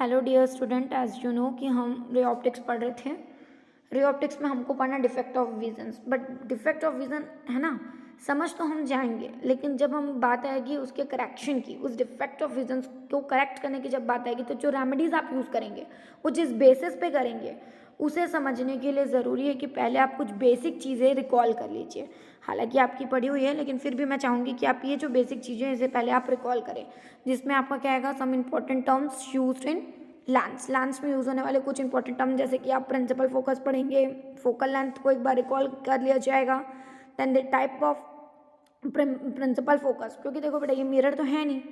Hello dear student, as you know कि हम ray optics पढ़ रहे थे। रे ऑप्टिक्स में हमको पढ़ना defect of visions, but defect of vision है ना, समझ तो हम जाएंगे, लेकिन जब हम बात आएगी उसके करेक्शन की, उस डिफेक्ट ऑफ विजन्स को करेक्ट करने की जब बात आएगी, तो जो रेमेडीज़ आप यूज़ करेंगे वो जिस बेसिस पे करेंगे उसे समझने के लिए ज़रूरी है कि पहले आप कुछ बेसिक चीज़ें रिकॉल कर लीजिए। हालांकि आपकी पढ़ी हुई है, लेकिन फिर भी मैं चाहूँगी कि आप ये जो बेसिक चीज़ें हैं इसे पहले आप रिकॉल करें, जिसमें आपका क्या आएगा, some important terms used in lens में यूज़ होने वाले कुछ इंपॉर्टेंट टर्म, जैसे कि आप प्रिंसिपल फोकस पढ़ेंगे, फोकल लेंथ को एक बार रिकॉल कर लिया जाएगा। Then the type of principal focus, क्योंकि देखो बेटा ये मिरर तो है नहीं,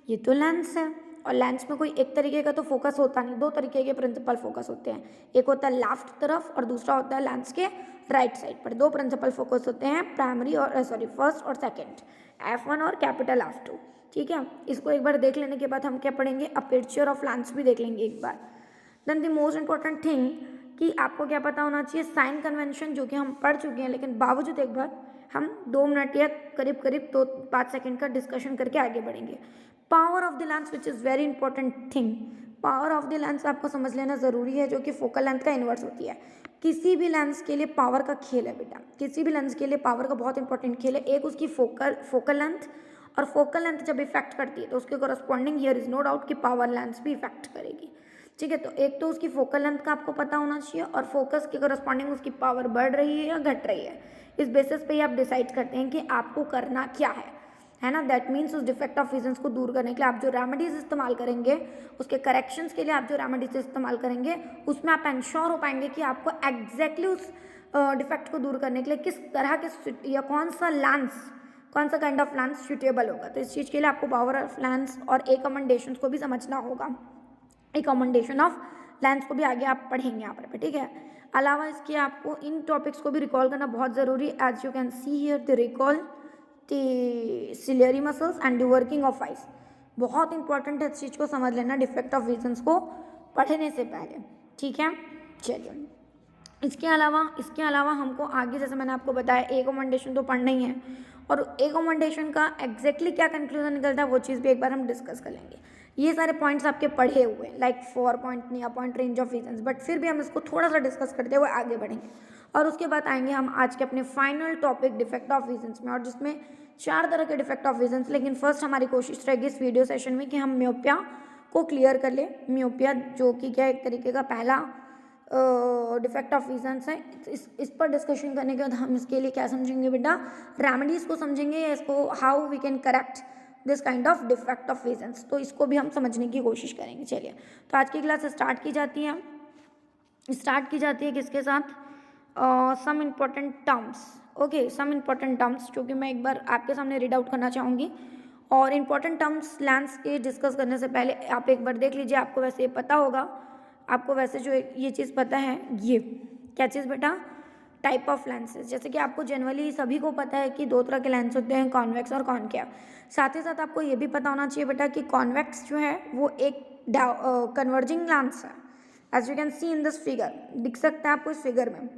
ये तो लेंस है, और लेंस में कोई एक तरीके का तो फोकस होता नहीं, दो तरीके के प्रिंसिपल फोकस होते हैं। एक होता है लेफ्ट तरफ और दूसरा होता है लेंस के राइट साइड पर। दो प्रिंसिपल फोकस होते हैं, प्राइमरी और फर्स्ट और सेकेंड, F1 और कैपिटल F2। ठीक है, इसको एक बार देख लेने के बाद हम क्या पढ़ेंगे, अपर्चर ऑफ लेंस भी देख लेंगे एक बार। Then the most important thing कि आपको क्या पता होना चाहिए, साइन कन्वेंशन, जो कि हम पढ़ चुके हैं, लेकिन बावजूद एक बार हम 2 मिनट या करीब करीब 5 सेकेंड का डिस्कशन करके आगे बढ़ेंगे। Power of the lens which is very important thing. Power of the lens आपको समझ लेना ज़रूरी है, जो कि फोकल लेंथ का इन्वर्स होती है। किसी भी लेंस के लिए पावर का खेल है बेटा, किसी भी लेंस के लिए पावर का बहुत इंपॉर्टेंट खेल है। एक उसकी फोकल लेंथ, और फोकल लेंथ जब इफेक्ट करती है तो उसके corresponding here is no doubt कि पावर लेंस भी इफेक्ट करेगी। ठीक है, तो एक तो उसकी फोकल लेंथ का आपको पता होना चाहिए, और फोकस के करस्पॉन्डिंग उसकी पावर बढ़ रही है या घट रही है। इस बेसिस पे ही आप डिसाइड करते हैं कि आपको करना क्या है ना। दैट मीन्स उस डिफेक्ट ऑफ विजन्स को दूर करने के लिए आप जो रेमेडीज इस्तेमाल करेंगे, उसके करेक्शंस के लिए आप जो रेमेडीज इस्तेमाल करेंगे, उसमें आप इंश्योर हो पाएंगे कि आपको एग्जैक्टली उस डिफेक्ट को दूर करने के लिए किस तरह के या कौन सा काइंड ऑफ लेंस सूटेबल होगा। तो इस चीज़ के लिए आपको पावर ऑफ लेंस और एकमेंडेशंस को भी समझना होगा। एकमेंडेशन ऑफ लेंस को भी आगे आप पढ़ेंगे यहाँ पर, ठीक है। अलावा इसके आपको इन टॉपिक्स को भी रिकॉल करना बहुत ज़रूरी है। As you can see here the recall the ciliary muscles and the working of eyes, बहुत इंपॉर्टेंट है इस चीज़ को समझ लेना डिफेक्ट ऑफ विजन्स को पढ़ने से पहले, ठीक है। चलिए, इसके अलावा हमको आगे, जैसे मैंने आपको बताया, एकमेंडेशन तो पढ़ना ही है, और एकमेंडेशन का एग्जैक्टली क्या कंक्लूजन निकलता है वो चीज़ भी एक बार हम डिस्कस कर लेंगे। ये सारे पॉइंट्स आपके पढ़े हुए हैं, like 4 point near point range of visions, but फिर भी हम इसको थोड़ा सा डिस्कस करते हुए आगे बढ़ेंगे, और उसके बाद आएंगे हम आज के अपने final topic defect of visions में, और जिसमें 4 तरह के डिफेक्ट ऑफ विजन्स। लेकिन फर्स्ट हमारी कोशिश रहेगी इस वीडियो सेशन में कि हम म्योपिया को क्लियर कर ले। म्योपिया जो कि क्या एक तरीके का पहला डिफेक्ट ऑफ विजन्स है। इस पर डिस्कशन करने के बाद हम इसके लिए क्या समझेंगे बेटा, रेमेडीज को समझेंगे, या इसको how we can correct this kind of defect of visions, तो इसको भी हम समझने की कोशिश करेंगे। चलिए, तो आज की क्लास स्टार्ट की जाती है किसके साथ, some important terms. Okay, some important terms जो कि मैं एक बार आपके सामने रीड आउट करना चाहूँगी। और इम्पॉर्टेंट टर्म्स लेंस के डिस्कस करने से पहले आप एक बार देख लीजिए, आपको वैसे पता होगा, आपको वैसे जो ये चीज़ पता है, ये क्या चीज़ बेटा, टाइप ऑफ लेंसेज। जैसे कि आपको जनरली सभी को पता है कि 2 तरह के लेंस होते हैं, कॉन्वेक्स और कॉनकेव। साथ ही साथ आपको ये भी पता होना चाहिए बेटा कि कॉन्वेक्स जो है वो एक कन्वर्जिंग लेंस है। As you can see in this figure, दिख सकता है आपको इस फिगर में।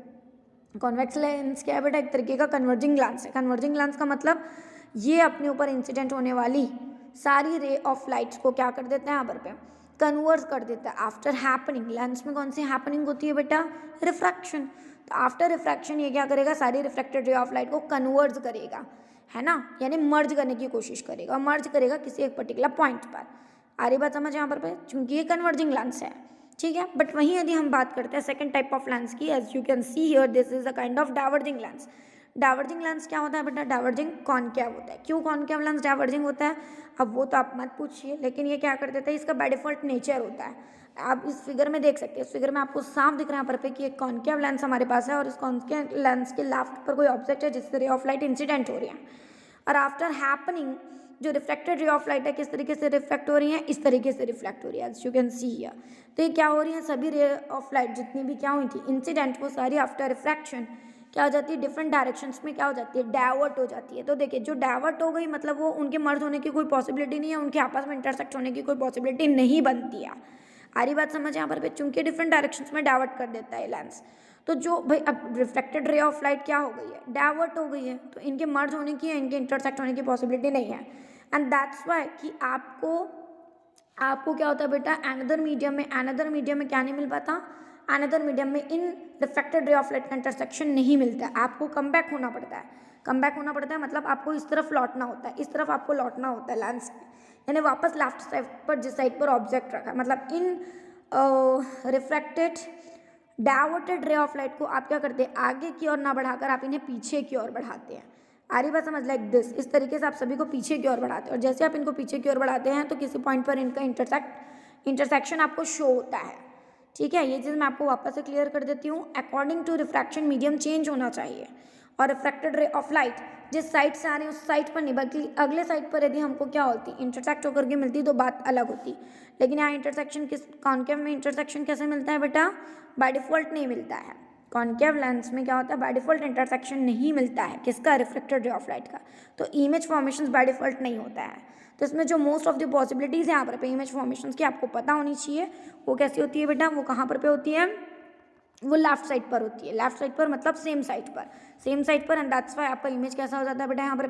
कॉन्वेक्स लेंस क्या है बेटा, एक तरीके का कन्वर्जिंग लेंस है। कन्वर्जिंग लेंस का मतलब ये अपने ऊपर इंसिडेंट होने वाली सारी रे ऑफ लाइट्स को क्या कर देता है, यहाँ पर कन्वर्ट कर देता है आफ्टर हैपनिंग। लेंस में कौन सी हैपनिंग होती है बेटा, रिफ्रैक्शन। तो आफ्टर रिफ्रैक्शन ये क्या करेगा, सारी रिफ्लेक्टेड रे ऑफ लाइट को कन्वर्ट करेगा, है ना, यानी मर्ज करने की कोशिश करेगा, मर्ज करेगा किसी एक पर्टिकुलर पॉइंट पर। आ रही बात समझ यहाँ पर चूंकि ये कन्वर्जिंग लेंस है, ठीक है। बट वहीं यदि हम बात करते हैं सेकंड टाइप ऑफ लेंस की, as you can see here this is a kind of diverging lens. Diverging lens क्या होता है बेटा, डाइवर्जिंग कॉनकेव होता है। क्यों कॉनकेव लेंस डाइवर्जिंग होता है, अब वो तो आप मत पूछिए, लेकिन ये क्या कर देता है, इसका बाय डिफॉल्ट नेचर होता है। आप इस फिगर में देख सकते हैं, इस फिगर में आपको साफ दिख रहा है यहाँ पर कि एक कॉनकेव लेंस हमारे पास है, और इस कॉनकेव लेंस के लेफ्ट पर कोई ऑब्जेक्ट है जिससे रे ऑफ लाइट इंसिडेंट हो रही है, और आफ्टर हैपनिंग जो रिफ्लेक्टेड रे ऑफ लाइट है किस तरीके से रिफ्लेक्ट हो रही है, इस तरीके से रिफ्लेक्ट हो रही है, as you can see here. तो ये क्या हो रही है, सभी रे ऑफ लाइट जितनी भी क्या हुई थी इंसिडेंट, वो सारी आफ्टर रिफ्रैक्शन क्या हो जाती है, डिफरेंट डायरेक्शंस में क्या हो जाती है, डाइवर्ट हो जाती है। तो देखिए, जो डाइवर्ट हो गई मतलब वो उनके मर्ज होने की कोई पॉसिबिलिटी नहीं है, उनके आपस में इंटरसेक्ट होने की कोई पॉसिबिलिटी नहीं बनती है। आ रही बात समझ यहाँ पर, चूंकि डिफरेंट डायरेक्शंस में डाइवर्ट कर देता है लेंस, तो जो भाई अब रिफ्लेक्टेड रे ऑफ लाइट क्या हो गई है, डाइवर्ट हो गई है, तो इनके मर्ज होने की या इनके इंटरसेक्ट होने की पॉसिबिलिटी नहीं है। एंड दैट्स वाई कि आपको आपको क्या होता है बेटा, अनदर मीडियम में क्या नहीं मिल पाता, अनदर मीडियम में इन रिफ्लेक्टेड रे ऑफ लाइट का इंटरसेक्शन नहीं मिलता है, आपको कम बैक होना पड़ता है। कम बैक होना पड़ता है मतलब आपको इस तरफ लौटना होता है, इस तरफ आपको लौटना होता है लेंस में, यानी वापस लेफ्ट साइड पर जिस साइड पर ऑब्जेक्ट रखा है, मतलब इन refracted diverted ray of light को आप क्या करते हैं, आगे की ओर ना बढ़ाकर आप इन्हें पीछे की ओर बढ़ाते हैं। आ रही बात समझ, लाइक दिस, इस तरीके से आप सभी को पीछे की ओर बढ़ाते हैं, और जैसे आप इनको पीछे की ओर बढ़ाते हैं तो किसी पॉइंट पर इनका इंटरसेक्शन आपको शो होता है। ठीक है, ये चीज़ मैं आपको वापस से क्लियर कर देती हूँ। According to refraction medium change होना चाहिए, और रिफ्रैक्टेड रे ऑफ लाइट जिस साइड से आ रही है उस साइड पर नहीं बल्कि अगले साइड पर यदि हमको क्या होती, इंटरसेक्ट होकर के मिलती तो बात अलग होती। लेकिन यहाँ इंटरसेक्शन किस, कॉन्केव में इंटरसेक्शन कैसे मिलता है बेटा, बाय डिफॉल्ट नहीं मिलता है। कॉन्केव लेंस में क्या होता है, बाय डिफॉल्ट इंटरसेक्शन नहीं मिलता है, किसका, रिफ्लेक्टेड रे ऑफ लाइट का। तो इमेज फॉर्मेशन बाय डिफॉल्ट नहीं होता है। तो इसमें जो मोस्ट ऑफ द पॉसिबिलिटीज़ हैं यहाँ पर इमेज फॉर्मेशन की आपको पता होनी चाहिए, वो कैसी होती है बेटा, वो कहाँ पर होती है, वो लेफ्ट साइड पर होती है। लेफ्ट साइड पर मतलब सेम साइड पर, एंड दैट्स वाई आपका इमेज कैसा हो जाता है बेटा, यहाँ पर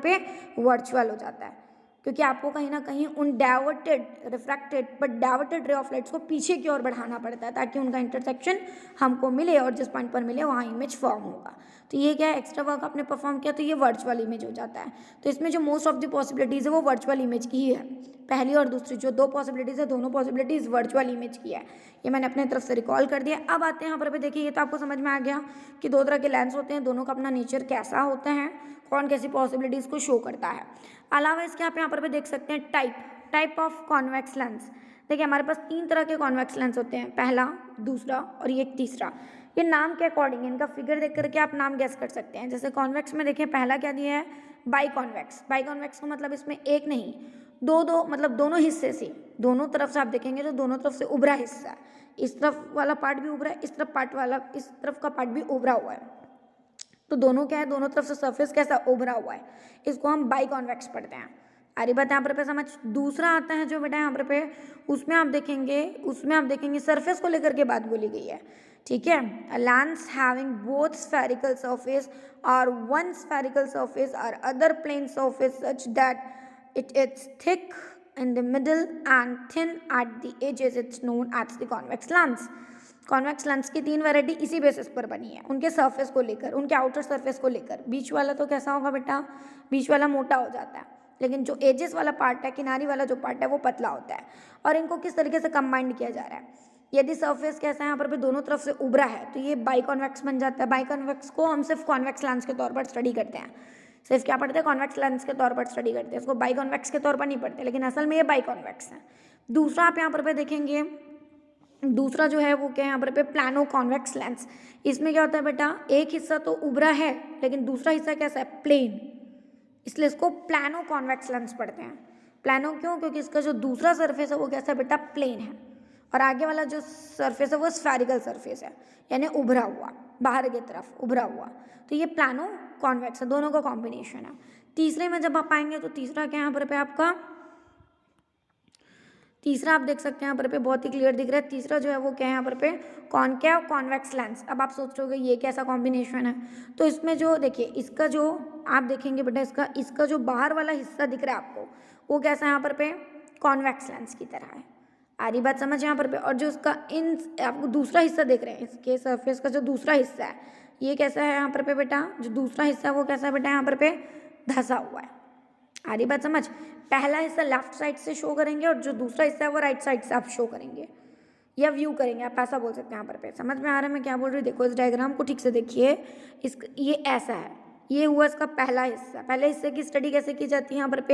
वर्चुअल हो जाता है, क्योंकि आपको कहीं ना कहीं उन diverted refracted but diverted ray of lights को पीछे की ओर बढ़ाना पड़ता है ताकि उनका इंटरसेक्शन हमको मिले, और जिस पॉइंट पर मिले वहाँ इमेज फॉर्म होगा। तो ये क्या है, एक्स्ट्रा वर्क आपने परफॉर्म किया तो ये वर्चुअल इमेज हो जाता है। तो इसमें जो मोस्ट ऑफ द पॉसिबिलिटीज़ है वो वर्चुअल इमेज की ही है, पहली और दूसरी जो दो पॉसिबिलिटीज़ है दोनों पॉसिबिलिटीज़ वर्चुअल इमेज की है। ये मैंने अपने तरफ से रिकॉल कर दिया। अब आते हैं यहाँ पर देखिए, ये तो आपको समझ में आ गया कि दो तरह के लेंस होते हैं, दोनों का अपना नेचर कैसा होता है, कौन कैसी पॉसिबिलिटीज़ को शो करता है। अलावा इसके आप यहाँ पर भी देख सकते हैं टाइप ऑफ कॉन्वेक्स लेंस। देखिए हमारे पास तीन तरह के कॉन्वेक्स लेंस होते हैं, पहला, दूसरा और ये तीसरा। ये नाम के अकॉर्डिंग इनका फिगर देख करके आप नाम गेस कर सकते हैं। जैसे कॉन्वेक्स में देखिए पहला क्या दिया है, बाई कॉन्वेक्स का मतलब इसमें एक नहीं दो मतलब दोनों हिस्से से, दोनों तरफ से आप देखेंगे तो दोनों तरफ से उभरा हिस्सा, इस तरफ वाला पार्ट भी उभरा है, इस तरफ का पार्ट भी उभरा हुआ है। तो दोनों क्या है, दोनों तरफ से सरफेस कैसा उभरा हुआ है, इसको हम बाई कॉन्वेक्स पढ़ते हैं। अरे बात यहाँ पर समझ। दूसरा आता है जो बेटा यहाँ पर उसमें आप देखेंगे सरफेस को लेकर के बात बोली गई है। ठीक है, lens having both spherical surface और वन स्फेरिकल सरफेस और other plane surface such that it is thick in the middle and thin at the edges, it's known as the convex lens। Convex lens की तीन variety इसी basis पर बनी है, उनके surface को लेकर, उनके आउटर सरफेस को लेकर। बीच वाला तो कैसा होगा बेटा, बीच वाला मोटा हो जाता है, लेकिन जो एजेस वाला पार्ट है, किनारी वाला जो पार्ट है वो पतला होता है। और इनको किस तरीके से कंबाइंड किया जा रहा है, यदि सरफेस कैसा है यहाँ पर भी दोनों तरफ से उभरा है तो ये बाई कॉन्वेक्स बन जाता है। बाई कॉन्वेक्स को हम सिर्फ कॉन्वेक्स लेंस के तौर पर स्टडी करते हैं, सिर्फ क्या पढ़ते हैं, कॉन्वेक्स लेंस के तौर पर स्टडी करते हैं, इसको बाई कॉन्वेक्स के तौर पर नहीं पढ़ते, लेकिन असल में ये बाई कॉन्वेक्स है। दूसरा आप यहाँ पर देखेंगे, दूसरा जो है वो क्या है यहाँ पर प्लानो कॉन्वेक्स लेंस। इसमें क्या होता है बेटा, एक हिस्सा तो उभरा है लेकिन दूसरा हिस्सा कैसा है, प्लेन, इसलिए इसको प्लानो कॉन्वेक्स लेंस पढ़ते हैं। प्लानो क्यों, क्योंकि इसका जो दूसरा सरफेस है वो कैसा है बेटा, प्लेन है, और आगे वाला जो सरफेस है वो स्फेरिकल सरफेस है, यानी उभरा हुआ, बाहर की तरफ उभरा हुआ। तो ये प्लानो कॉन्वेक्स है, दोनों का कॉम्बिनेशन है। तीसरे में जब आप आएंगे तो तीसरा क्या यहाँ पर आपका, तीसरा आप देख सकते हैं यहाँ पर बहुत ही क्लियर दिख रहा है। तीसरा जो है वो क्या है यहाँ पर कॉनकेव कॉन्वेक्स लेंस। अब आप सोच रहे हो ये कैसा कॉम्बिनेशन है, तो इसमें जो देखिए इसका जो आप देखेंगे बेटा, इसका जो बाहर वाला हिस्सा दिख रहा है आपको वो कैसा है यहाँ पर कॉन्वेक्स लेंस की तरह है। आ रही बात समझ यहाँ पर और जो उसका आपको दूसरा हिस्सा देख रहे हैं, इसके सरफेस का जो दूसरा हिस्सा है ये कैसा है यहाँ पर बेटा, जो दूसरा हिस्सा है वो कैसा है बेटा, यहाँ पर धंसा हुआ है। आ रही बात समझ। पहला हिस्सा लेफ्ट साइड से शो करेंगे और जो दूसरा हिस्सा है वो राइट साइड से आप शो करेंगे या व्यू करेंगे, आप ऐसा बोल सकते हैं। यहाँ पर समझ में आ रहा है मैं क्या बोल रही हूँ, देखो इस डायग्राम को ठीक से देखिए। ये ऐसा है, ये हुआ इसका पहला हिस्सा। पहले हिस्से की स्टडी कैसे की जाती है, यहाँ पर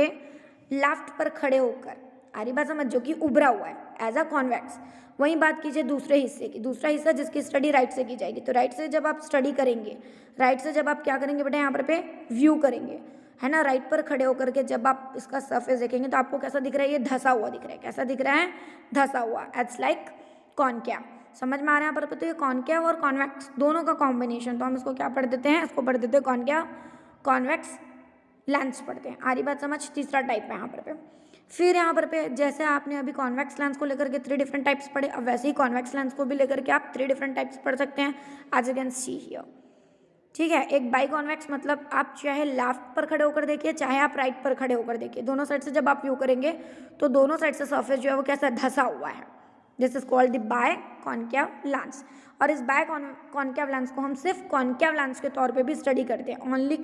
लेफ्ट पर खड़े होकर, आ रही बात समझ, जो कि उभरा हुआ है एज अ कॉन्वेक्स। वहीं बात कीजिए दूसरे हिस्से की, दूसरा हिस्सा जिसकी स्टडी राइट से की जाएगी। तो राइट से जब आप स्टडी करेंगे, राइट से जब आप क्या करेंगे बेटा, यहाँ पर व्यू करेंगे, है ना, राइट पर खड़े होकर के जब आप इसका सरफेस देखेंगे तो आपको कैसा दिख रहा है, ये धंसा हुआ दिख रहा है। कैसा दिख रहा है, धंसा हुआ, इट्स लाइक कॉनकेव। समझ में आ रहा है यहाँ पर, तो ये कॉनकेव और कॉन्वेक्स दोनों का कॉम्बिनेशन, तो हम इसको क्या पढ़ देते हैं, इसको पढ़ देते हैं कॉनकेव कॉन्वेक्स लेंस पढ़ते हैं। आ रही बात समझ। तीसरा टाइप है यहाँ पर फिर यहाँ पर जैसे आपने अभी कॉन्वेक्स लेंस को लेकर के 3 डिफरेंट टाइप्स पढ़े, अब वैसे ही कॉन्वेक्स लेंस को भी लेकर के आप 3 डिफरेंट टाइप्स पढ़ सकते हैं, as you can see here. ठीक है। एक बाई कॉन्वेक्स मतलब आप चाहे लेफ्ट पर खड़े होकर देखिए, चाहे आप राइट पर खड़े होकर देखिए, दोनों साइड से जब आप व्यू करेंगे तो दोनों साइड से सरफेस जो है वो कैसा धंसा हुआ है। This is called the biconcave lens. और इस बाय कॉन्केव लेंस को हम सिर्फ कॉन्केव लेंस के तौर पे भी स्टडी करते हैं, ओनली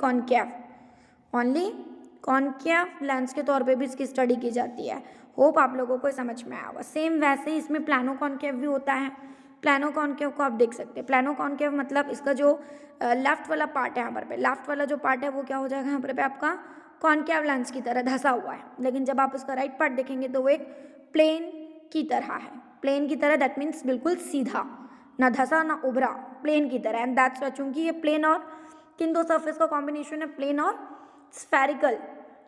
कॉन्केव लेंस के तौर पे भी इसकी स्टडी की जाती है। होप आप लोगों को समझ में आया होगा। सेम वैसे ही इसमें प्लानो कॉन्केव भी होता है। प्लानो कॉन्केव को आप देख सकते हैं। प्लानो कॉन्केव मतलब इसका जो लेफ्ट वाला पार्ट है, यहाँ पर लेफ्ट वाला जो पार्ट है वो क्या हो जाएगा, यहाँ पर आपका कॉन्केव लेंस की तरह धंसा हुआ है। लेकिन जब आप उसका राइट पार्ट देखेंगे तो वो एक प्लेन की तरह है, प्लेन की तरह, दैट मीन्स बिल्कुल सीधा, ना धंसा ना उभरा, प्लेन की तरह। एंड दैट्स वाई, चूंकि ये प्लेन और किन दो सरफेस का कॉम्बिनेशन है, प्लेन और स्फेरिकल।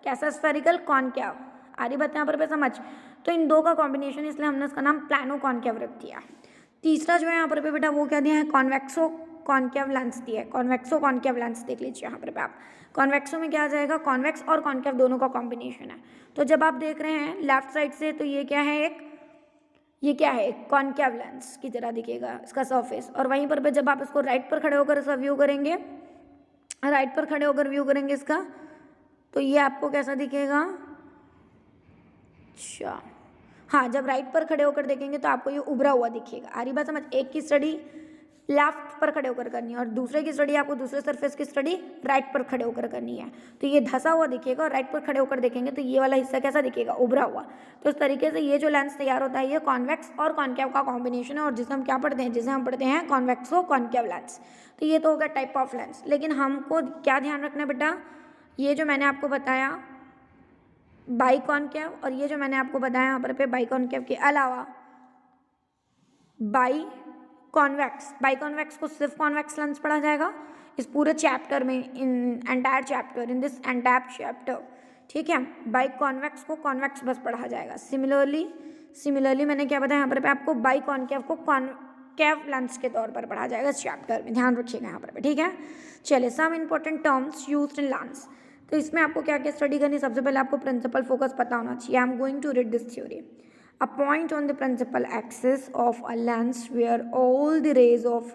कैसा स्फेरिकल? कॉन्केव। आ रही बात यहाँ पर समझ? तो इन दो का कॉम्बिनेशन, इसलिए हमने इसका नाम प्लानो कॉन्केव रख दिया। तीसरा जो है यहाँ पर बेटा वो क्या दिया है, कॉन्वेक्सो कॉन्केव लेंस दिया है। कॉन्वेक्सो कॉन्केव लेंस देख लीजिए यहाँ पर आप। कॉन्वेक्सो में क्या आ जाएगा, कॉन्वेक्स और कॉन्केव दोनों का कॉम्बिनेशन है। तो जब आप देख रहे हैं लेफ्ट साइड से तो ये क्या है, एक कॉन्केव लेंस की तरह दिखेगा इसका सरफेस। और वहीं पर जब आप इसको राइट पर खड़े होकर इसका व्यू करेंगे, राइट पर खड़े होकर व्यू करेंगे इसका, तो ये आपको कैसा दिखेगा। अच्छा हाँ, जब राइट पर खड़े होकर देखेंगे तो आपको ये उभरा हुआ दिखेगा। आ रही बात समझ? एक की स्टडी लेफ्ट पर खड़े होकर करनी है और दूसरे की स्टडी आपको दूसरे सरफेस की स्टडी राइट पर खड़े होकर करनी है। तो ये धंसा हुआ दिखेगा और राइट पर खड़े होकर देखेंगे तो ये वाला हिस्सा कैसा दिखेगा, उभरा हुआ। तो इस तरीके से ये जो लेंस तैयार होता है ये कॉन्वेक्स और कॉन्केव का कॉम्बिनेशन है, और जिसे हम क्या पढ़ते हैं, जिसे हम पढ़ते हैं कॉन्वेक्सो कॉन्केव लेंस। तो ये तो होगा टाइप ऑफ लेंस। लेकिन हमको क्या ध्यान रखना है बेटा, ये जो मैंने आपको बताया बाई कॉन्केव, और ये जो मैंने आपको बताया यहाँ पर बाई कॉन्केव के अलावा बाई कॉन्वेक्स को सिर्फ कॉन्वेक्स लेंस पढ़ा जाएगा इस पूरे चैप्टर में, in entire chapter, in this entire chapter. ठीक है, बाई कॉन्वेक्स को कॉन्वेक्स बस पढ़ा जाएगा। सिमिलरली मैंने क्या बताया यहाँ पर आपको, बाई कॉन्केव को कॉन्केव लेंस के तौर पर पढ़ा जाएगा इस चैप्टर में, ध्यान रखिएगा यहाँ पर। ठीक है, चलिए some important terms used in lens. तो इसमें आपको क्या क्या स्टडी करनी है, सबसे पहले आपको प्रिंसिपल फोकस पता होना चाहिए। I am going to read this theory. A point on the principal axis of a lens where all the rays of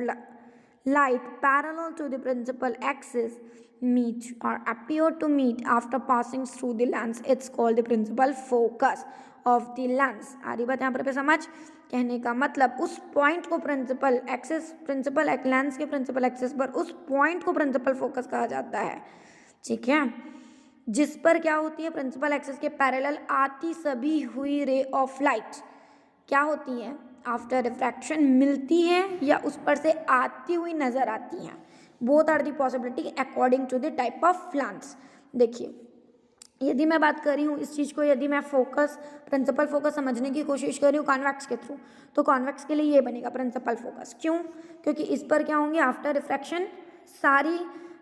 light parallel to the principal axis meet or appear to meet after passing through the lens, it's called the principal focus of the lens। आ रही बात यहाँ पर समझ? कहने का मतलब उस point को प्रिंसिपल लेंस के प्रिंसिपल एक्सिस पर उस पॉइंट को प्रिंसिपल फोकस कहा जाता है। ठीक है, जिस पर क्या होती है, प्रिंसिपल एक्सिस के पैरेलल आती सभी हुई रे ऑफ लाइट क्या होती हैं, आफ्टर रिफ्रैक्शन मिलती हैं या उस पर से आती हुई नजर आती हैं। Both are the possibility according to the type of lens. देखिए, यदि मैं बात कर रही हूँ इस चीज़ को, यदि मैं प्रिंसिपल फोकस समझने की कोशिश कर रही हूँ कॉन्वेक्स के थ्रू, तो कॉन्वेक्स के लिए ये बनेगा प्रिंसिपल फोकस। क्यों? क्योंकि इस पर क्या होंगे, आफ्टर रिफ्रैक्शन सारी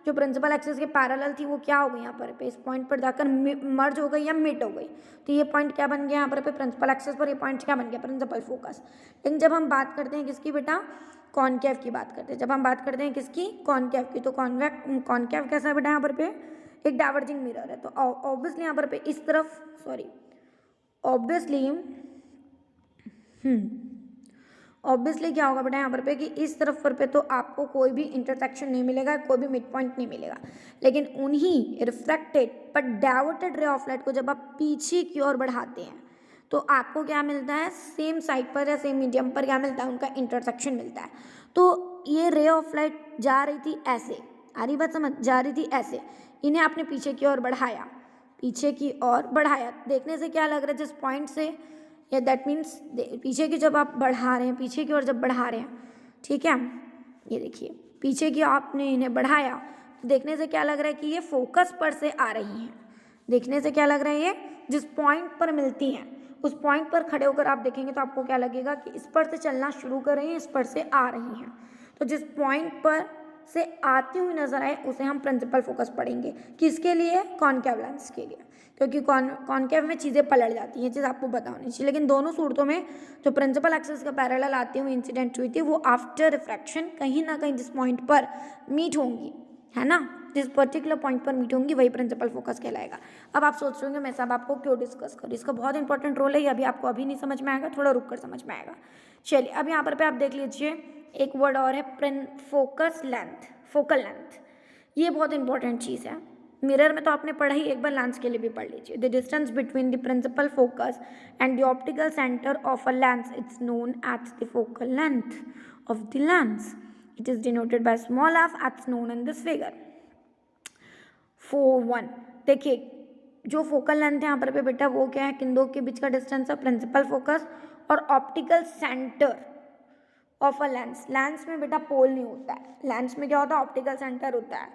जो प्रिंसिपल एक्सिस के पैरेलल थी वो क्या हो गई, यहाँ पर इस पॉइंट पर जाकर मर्ज हो गई या मिट हो गई। तो ये पॉइंट क्या बन गया यहाँ पर प्रिंसिपल एक्सिस पर, ये पॉइंट क्या बन गया, प्रिंसिपल फोकस। लेकिन जब हम बात करते हैं किसकी बेटा, कॉन्केव की बात करते हैं। जब हम बात करते हैं किसकी, कॉन्केव की, तो कॉन्केव कैसा है बेटा, यहाँ पर एक डाइवर्जिंग मिरर है। तो ऑब्वियसली यहाँ पर इस तरफ, ऑब्वियसली क्या होगा बेटा यहाँ पर कि इस तरफ पर तो आपको कोई भी इंटरसेक्शन नहीं मिलेगा, कोई भी मिड पॉइंट नहीं मिलेगा। लेकिन उन्हीं रिफ्रैक्टेड पर डाइवर्टेड रे ऑफ लाइट को जब आप पीछे की ओर बढ़ाते हैं तो आपको क्या मिलता है, सेम साइड पर या सेम मीडियम पर क्या मिलता है, उनका इंटरसेक्शन मिलता है। तो ये रे ऑफ लाइट जा रही थी ऐसे, आ रही बात समझ, जा रही थी ऐसे, इन्हें आपने पीछे की ओर बढ़ाया, देखने से क्या लग रहा है, जिस पॉइंट से, या दैट मीन्स पीछे की जब आप बढ़ा रहे हैं, पीछे की ओर जब बढ़ा रहे हैं, ठीक है, ये देखिए पीछे की आपने इन्हें बढ़ाया, तो देखने से क्या लग रहा है कि ये फोकस पर से आ रही हैं। देखने से क्या लग रहा है, ये जिस पॉइंट पर मिलती हैं उस पॉइंट पर खड़े होकर आप देखेंगे तो आपको क्या लगेगा कि इस पर से चलना शुरू कर रही हैं, इस पर से आ रही हैं। तो जिस पॉइंट पर से आती हुई नजर आए उसे हम प्रिंसिपल फोकस पढ़ेंगे। किसके लिए, कॉन्केव लेंस के लिए, क्योंकि कॉन्केव में चीज़ें पलट जाती हैं, ये चीज़ आपको पता होनी चाहिए। लेकिन दोनों सूरतों में जो प्रिंसिपल एक्सिस का पैरेलल आती हुई इंसिडेंट हुई थी वो आफ्टर रिफ्रैक्शन कहीं ना कहीं जिस पॉइंट पर मीट होंगी, है ना, जिस पर्टिकुलर पॉइंट पर मीट होंगी वही प्रिंसिपल फोकस कहलाएगा। अब आप सोच रहे होंगे मैं सब आपको क्यों डिस्कस करूँ, इसका बहुत इंपॉर्टेंट रोल है, ये अभी आपको अभी नहीं समझ में आएगा, थोड़ा रुक कर समझ में आएगा। चलिए अब यहाँ पर आप देख लीजिए एक वर्ड और है, फोकल लेंथ। ये बहुत इंपॉर्टेंट चीज़ है। मिरर में तो आपने पढ़ा ही, एक बार लेंस के लिए भी पढ़ लीजिए। The distance between the principal focus and the optical centre of a lens it's known as the focal length of the lens. It is denoted by small f as known in this figure. 4.1 देखिए, जो focal length है यहाँ पर पे बेटा वो क्या है, किन दो के बीच का डिस्टेंस है, प्रिंसिपल फोकस और optical centre of a lens. Lens में बेटा पोल नहीं होता है, लेंस में क्या होता है, ऑप्टिकल सेंटर होता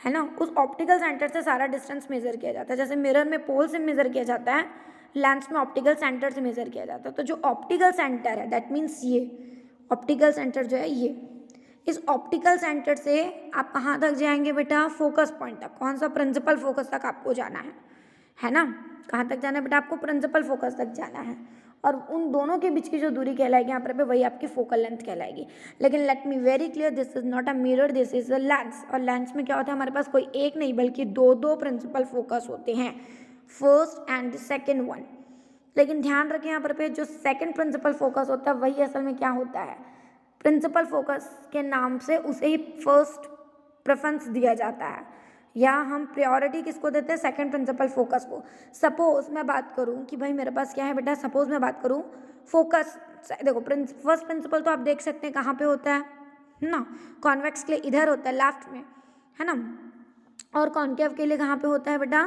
है ना। उस ऑप्टिकल सेंटर से सारा डिस्टेंस मेजर किया जाता है। जैसे मिरर में पोल से मेजर किया जाता है, लेंस में ऑप्टिकल सेंटर से मेजर किया जाता है। तो जो ऑप्टिकल सेंटर है, दैट मीन्स ये ऑप्टिकल सेंटर जो है ये, इस ऑप्टिकल सेंटर से आप कहाँ तक जाएंगे बेटा, फोकस पॉइंट तक। कौन सा, प्रिंसिपल फोकस तक आपको जाना है ना। कहाँ तक जाना है बेटा, आपको प्रिंसिपल फोकस तक जाना है। और उन दोनों के बीच की जो दूरी कहलाएगी यहाँ पर वही आपकी फोकल लेंथ कहलाएगी। लेकिन let me very clear, this is not a mirror, this is a lens. और लेंस में क्या होता है, हमारे पास कोई एक नहीं बल्कि दो प्रिंसिपल फोकस होते हैं, फर्स्ट एंड सेकेंड वन। लेकिन ध्यान रखें यहाँ पर जो सेकेंड प्रिंसिपल फोकस होता है वही असल में क्या होता है, प्रिंसिपल फोकस के नाम से उसे ही फर्स्ट प्रेफरेंस दिया जाता है, या हम प्रायोरिटी किसको देते हैं, सेकंड प्रिंसिपल फोकस को। सपोज मैं बात करूं कि भाई मेरे पास क्या है बेटा, सपोज मैं बात करूं फोकस, देखो फर्स्ट प्रिंसिपल तो आप देख सकते हैं कहाँ पे होता है ना, कॉन्वेक्स के लिए इधर होता है लेफ्ट में, है ना। और कॉन्केव के लिए कहाँ पे होता है बेटा,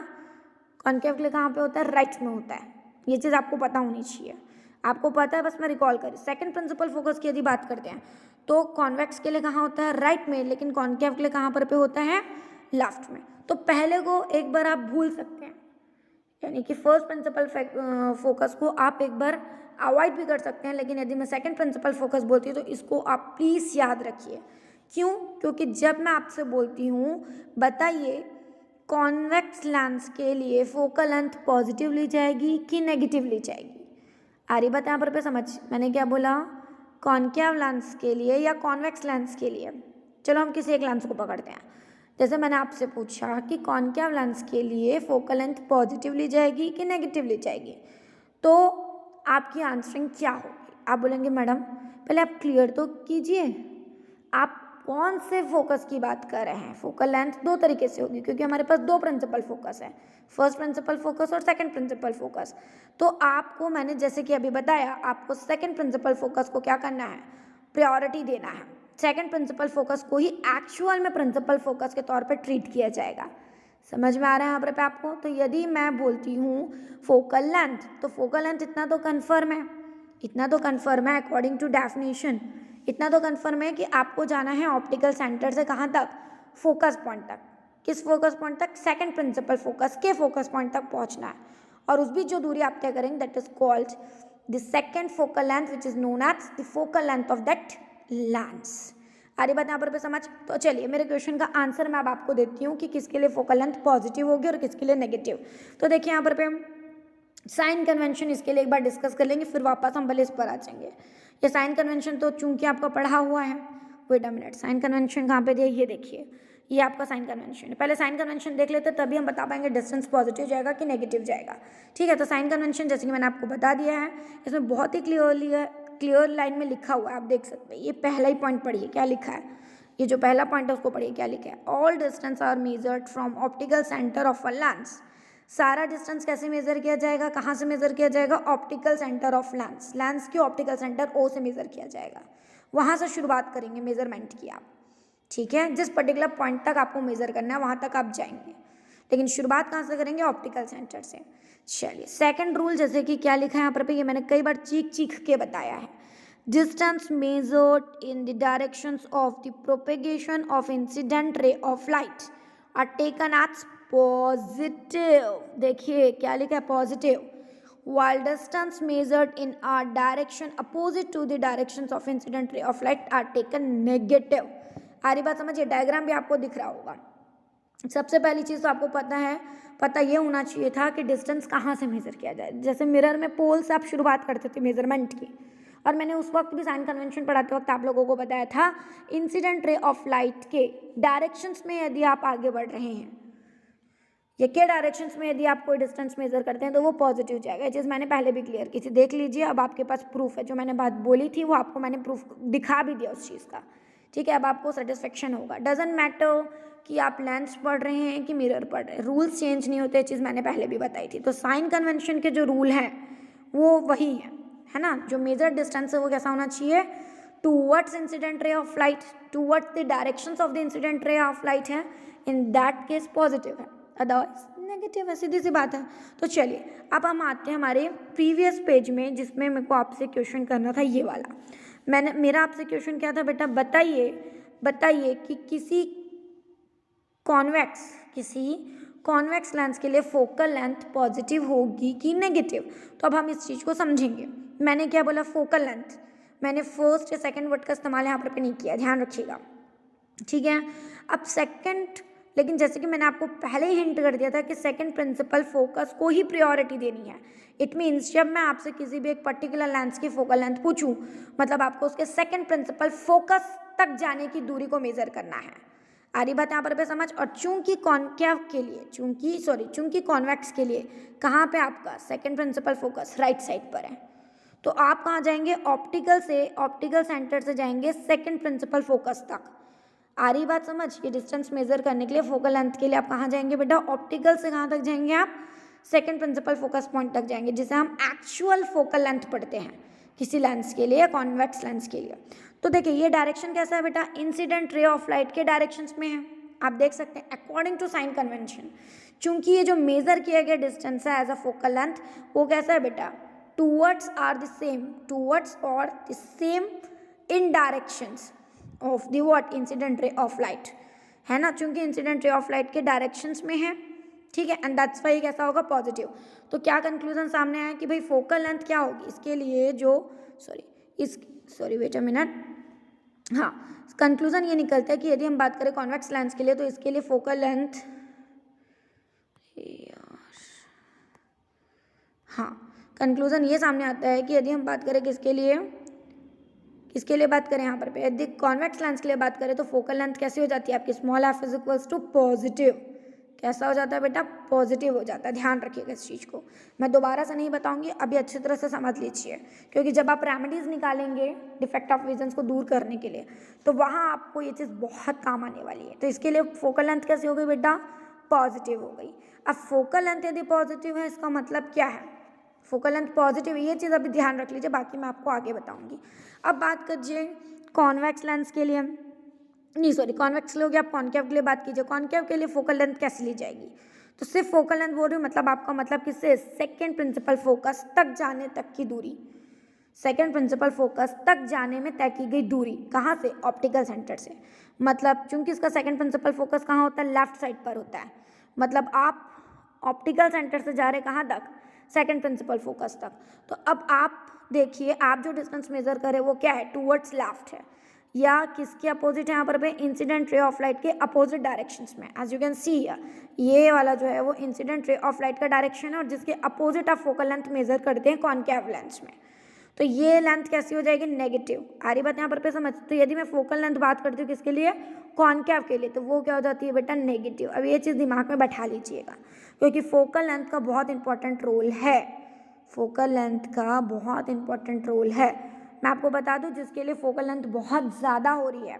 कॉन्केव के लिए कहाँ पे होता है, राइट में होता है। ये चीज़ आपको पता होनी चाहिए, आपको पता है, बस मैं रिकॉल करी। सेकंड प्रिंसिपल फोकस की यदि बात करते हैं तो कॉन्वेक्स के लिए कहाँ होता है, राइट में, लेकिन कॉन्केव के लिए कहाँ पर पे होता है, लेफ्ट में। तो पहले को एक बार आप भूल सकते हैं, यानी कि फर्स्ट प्रिंसिपल फोकस को आप एक बार अवॉइड भी कर सकते हैं, लेकिन यदि मैं सेकंड प्रिंसिपल फोकस बोलती हूँ तो इसको आप प्लीज़ याद रखिए। क्यों, क्योंकि जब मैं आपसे बोलती हूँ बताइए कॉन्वेक्स लेंस के लिए फोकल लेंथ पॉजिटिव ली जाएगी कि नेगेटिव ली जाएगी, आ रही बात यहाँ पर समझ, मैंने क्या बोला, कॉन्केव लेंस के लिए या कॉन्वेक्स लेंस के लिए। चलो हम किसी एक लेंस को पकड़ते हैं। जैसे मैंने आपसे पूछा कि कॉन्केव लेंस के लिए फोकल लेंथ पॉजिटिव ली जाएगी कि नेगेटिव ली जाएगी, तो आपकी आंसरिंग क्या होगी, आप बोलेंगे मैडम पहले आप क्लियर तो कीजिए, आप कौन से फोकस की बात कर रहे हैं। फोकल लेंथ दो तरीके से होगी, क्योंकि हमारे पास दो प्रिंसिपल फोकस है, फर्स्ट प्रिंसिपल फोकस और सेकंड प्रिंसिपल फोकस। तो आपको मैंने जैसे कि अभी बताया, आपको सेकंड प्रिंसिपल फोकस को क्या करना है, प्रायोरिटी देना है। सेकंड प्रिंसिपल फोकस को ही एक्चुअल में प्रिंसिपल फोकस के तौर पर ट्रीट किया जाएगा। समझ में आ रहा है यहाँ पर पे आपको। तो यदि मैं बोलती हूँ फोकल लेंथ, तो फोकल लेंथ इतना तो कन्फर्म है, इतना तो कन्फर्म है अकॉर्डिंग टू डेफिनेशन, इतना तो कन्फर्म है कि आपको जाना है ऑप्टिकल सेंटर से कहाँ तक, फोकस पॉइंट तक। किस फोकस पॉइंट तक, सेकंड प्रिंसिपल फोकस के फोकस पॉइंट तक पहुँचना है। और उस बीच जो दूरी आप तय करेंगे that is called the second focal length which is known as the focal length of that lens. आ रही बात यहाँ पर समझ। तो चलिए मेरे क्वेश्चन का आंसर मैं अब आपको देती हूँ कि किसके लिए फोकल लेंथ पॉजिटिव होगी और किसके लिए नेगेटिव। तो देखिए यहाँ पर पे साइन कन्वेंशन इसके लिए एक बार डिस्कस कर लेंगे, फिर वापस हम भले इस पर आ जाएंगे। ये साइन कन्वेंशन तो चूंकि आपका पढ़ा हुआ है, wait a minute, sign convention कहाँ पे दिया, ये देखिए, ये आपका साइन कन्वेंशन है। पहले साइन कन्वेंशन देख लेते तभी हम बता पाएंगे डिस्टेंस पॉजिटिव जाएगा कि नेगेटिव जाएगा। ठीक है, तो साइन कन्वेंशन जैसे कि मैंने आपको बता दिया है, इसमें बहुत ही क्लियर लाइन में लिखा हुआ है, आप देख सकते हैं। ये पहला ही पॉइंट पढ़िए क्या लिखा है, ये जो पहला पॉइंट है उसको पढ़िए क्या लिखा है, all distance are measured from optical centre of a lens. सारा डिस्टेंस कैसे मेजर किया जाएगा, कहाँ से मेजर किया जाएगा, optical centre of lens, lens की ऑप्टिकल सेंटर ओ से मेजर किया जाएगा। वहाँ से शुरुआत करेंगे मेजरमेंट की आप, ठीक है, जिस पर्टिकुलर पॉइंट तक आपको मेजर करना है वहाँ तक आप जाएंगे, लेकिन शुरुआत कहाँ से करेंगे, ऑप्टिकल सेंटर से। चलिए सेकंड रूल जैसे कि क्या लिखा है यहाँ पर, ये मैंने कई बार चीख के बताया है, distance measured in the directions of the propagation of incident ray of light are taken as positive. देखिए क्या लिखा है, positive, while distance measured in a direction opposite to the directions of incident ray of light are taken negative। आ रही बात समझिए, diagram भी आपको दिख रहा होगा। सबसे पहली चीज़ तो आपको पता ये होना चाहिए था कि डिस्टेंस कहाँ से मेजर किया जाए। जैसे मिरर में पोल से आप शुरुआत करते थे मेजरमेंट की, और मैंने उस वक्त भी साइन कन्वेंशन पढ़ाते वक्त आप लोगों को बताया था इंसिडेंट रे ऑफ लाइट के डायरेक्शंस में यदि आप आगे बढ़ रहे हैं या के डायरेक्शंस में यदि आप कोई डिस्टेंस मेजर करते हैं तो वो पॉजिटिव जाएगा। ये चीज़ मैंने पहले भी क्लियर की थी, देख लीजिए। अब आपके पास प्रूफ है, जो मैंने बात बोली थी वो आपको मैंने प्रूफ दिखा भी दिया उस चीज़ का, ठीक है, अब आपको सेटिस्फेक्शन होगा। डजेंट मैटर कि आप लेंस पढ़ रहे हैं कि मिरर पढ़ रहे हैं, रूल्स चेंज नहीं होते, चीज़ मैंने पहले भी बताई थी। तो साइन कन्वेंशन के जो रूल हैं वो वही है ना। जो मेजर डिस्टेंस है वो कैसा होना चाहिए, towards incident ray of light, towards the directions of the incident ray of light है, इन दैट केस पॉजिटिव है, अदरवाइज नेगेटिव है, सीधी सी बात है। तो चलिए अब हम आते हैं हमारे प्रीवियस पेज में, जिसमें मेरे को आपसे क्वेश्चन करना था ये वाला। मेरा आपसे क्वेश्चन क्या था बेटा, बताइए कि किसी कॉन्वेक्स लेंस के लिए फोकल लेंथ पॉजिटिव होगी कि नेगेटिव। तो अब हम इस चीज़ को समझेंगे। मैंने क्या बोला, फोकल लेंथ, मैंने फर्स्ट या सेकंड वर्ड का इस्तेमाल यहाँ पर नहीं किया, ध्यान रखिएगा, ठीक है। अब सेकंड, लेकिन जैसे कि मैंने आपको पहले ही हिंट कर दिया था कि सेकंड प्रिंसिपल फोकस को ही प्रायोरिटी देनी है। इट मीन्स जब मैं आपसे किसी भी एक पर्टिकुलर लेंस की फोकल लेंथ पूछूं, मतलब आपको उसके सेकंड प्रिंसिपल फोकस तक जाने की दूरी को मेजर करना है। आ रही बात यहाँ पर समझ। और चूंकि कॉन्केव के लिए, चूंकि कॉन्वेक्स के लिए कहाँ पे आपका second principal focus right side पर है, तो आप कहाँ जाएंगे, ऑप्टिकल सेंटर से जाएंगे सेकंड प्रिंसिपल फोकस तक। आ रही बात समझ। ये डिस्टेंस मेजर करने के लिए फोकल लेंथ के लिए आप कहाँ जाएंगे बेटा, ऑप्टिकल से कहाँ तक जाएंगे आप, सेकंड प्रिंसिपल फोकस पॉइंट तक जाएंगे, जिसे हम एक्चुअल फोकल लेंथ पढ़ते हैं किसी लेंस के लिए, कॉन्वेक्स लेंस के लिए। तो देखिए ये डायरेक्शन कैसा है बेटा, इंसिडेंट रे ऑफ लाइट के डायरेक्शंस में है। आप देख सकते हैं अकॉर्डिंग टू साइन कन्वेंशन, चूंकि ये जो मेजर किया गया डिस्टेंस है एज अ फोकल लेंथ, वो कैसा है बेटा, टूवर्ड्स और the same in directions of the what, incident ray of light, है ना, चूंकि इंसिडेंट रे ऑफ लाइट के डायरेक्शंस में है, ठीक है, एंड दैट्स वाई कैसा होगा, पॉजिटिव। तो क्या कंक्लूजन सामने आया कि भाई फोकल लेंथ क्या होगी इसके लिए, जो वेट अ मिनट, हाँ, कंक्लूजन ये निकलता है कि यदि हम बात करें कॉन्वेक्स लेंस के लिए, तो इसके लिए फोकल लेंथ, हाँ, कंक्लूजन ये सामने आता है कि यदि हम बात करें किसके लिए बात करें यहाँ पर यदि कॉन्वेक्स लेंस के लिए बात करें, तो फोकल लेंथ कैसी हो जाती है आपकी, small f is equals to positive. कैसा हो जाता है बेटा, पॉजिटिव हो जाता है। ध्यान रखिएगा इस चीज़ को, मैं दोबारा से नहीं बताऊंगी, अभी अच्छी तरह से समझ लीजिए, क्योंकि जब आप रेमेडीज़ निकालेंगे डिफेक्ट ऑफ विजन्स को दूर करने के लिए, तो वहाँ आपको ये चीज़ बहुत काम आने वाली है। तो इसके लिए फोकल लेंथ कैसी हो गई बेटा, पॉजिटिव हो गई। अब फोकल लेंथ यदि पॉजिटिव है, इसका मतलब क्या है, फोकल लेंथ पॉजिटिव, ये चीज़ अभी ध्यान रख लीजिए, बाकी मैं आपको आगे बताऊंगी। अब बात कीजिए कॉन्वेक्स लेंस के लिए, कॉन्वेक्स लोगे आप, कॉन्केव के लिए बात कीजिए। कॉन्केव के लिए फोकल लेंथ कैसे ली जाएगी, तो सिर्फ फोकल लेंथ बोल रही हूँ, मतलब आपका मतलब किससे, सेकंड प्रिंसिपल फोकस तक जाने तक की दूरी, सेकंड प्रिंसिपल फोकस तक जाने में तय की गई दूरी, कहाँ से, ऑप्टिकल सेंटर से। मतलब चूंकि इसका सेकंड प्रिंसिपल फोकस कहाँ होता है, लेफ्ट साइड पर होता है, मतलब आप ऑप्टिकल सेंटर से जा रहे कहाँ तक, सेकंड प्रिंसिपल फोकस तक। तो अब आप देखिए, आप जो डिस्टेंस मेजर करें वो क्या है, टूवर्ड्स लेफ्ट है, या किसके अपोजिट है यहाँ पर, इंसिडेंट रे ऑफ लाइट के अपोजिट डायरेक्शंस में। एज यू कैन सी ये वाला जो है वो इंसिडेंट रे ऑफ लाइट का डायरेक्शन है, और जिसके अपोजिट आप फोकल लेंथ मेजर करते हैं कॉन्केव लेंस में। तो ये लेंथ कैसी हो जाएगी, नेगेटिव। आ रही बात यहाँ पर समझ। तो यदि मैं फोकल लेंथ बात करती हूँ किसके लिए, कॉन्केव के लिए, तो वो क्या हो जाती है बेटा, नेगेटिव। अब ये चीज़ दिमाग में बैठा लीजिएगा, क्योंकि फोकल लेंथ का बहुत इंपॉर्टेंट रोल है, फोकल लेंथ का बहुत इंपॉर्टेंट रोल है। मैं आपको बता दूं, जिसके लिए फोकल लेंथ बहुत ज़्यादा हो रही है,